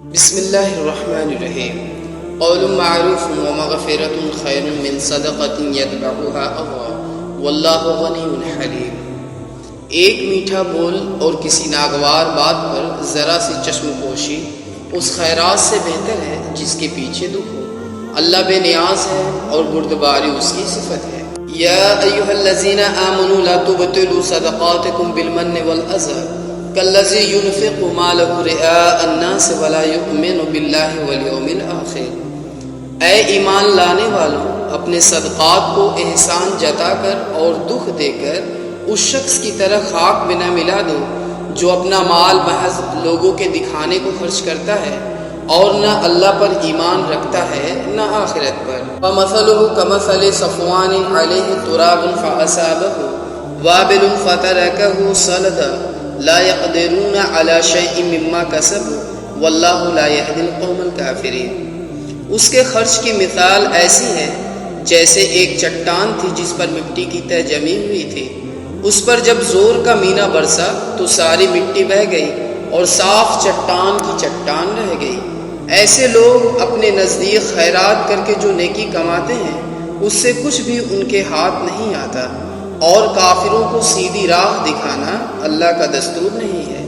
بسم اللہ الرحمن الرحیم قول معروف ومغفرۃ خیر من صدقۃ یتبعها اذى واللہ غنی حلیم۔ ایک میٹھا بول اور کسی ناگوار بات پر ذرا سی چشم پوشی اس خیرات سے بہتر ہے جس کے پیچھے دکھ ہو۔ اللہ بے نیاز ہے اور بردباری اس کی صفت ہے۔ یا ایھا الذین آمنوا لا تبطلوا صدقاتکم بالمن والأذى کالذی ينفق مالہ رئاء الناس ولا یؤمن باللہ والیوم الآخر۔ اے ایمان لانے والوں، اپنے صدقات کو احسان جتا کر اور دکھ دے کر اس شخص کی طرح خاک میں نہ ملا دو جو اپنا مال محض لوگوں کے دکھانے کو خرچ کرتا ہے اور نہ اللہ پر ایمان رکھتا ہے نہ آخرت پر۔ فَمَثَلُهُ كَمَثَلِ صَفْوَانٍ عَلَيْهِ تُرَابٌ فَأَصَابَهُ وَابِلٌ فَتَرَكَهُ صَلَدًا لا يقدرون على شيء مما كسبوا والله لا يهدي القوم الكافرين۔ اس کے خرچ کی مثال ایسی ہے جیسے ایک چٹان تھی جس پر مٹی کی تہ جمی ہوئی تھی، اس پر جب زور کا مینا برسا تو ساری مٹی بہہ گئی اور صاف چٹان کی چٹان رہ گئی۔ ایسے لوگ اپنے نزدیک خیرات کر کے جو نیکی کماتے ہیں اس سے کچھ بھی ان کے ہاتھ نہیں آتا، اور کافروں کو سیدھی راہ دکھانا اللہ کا دستور نہیں ہے۔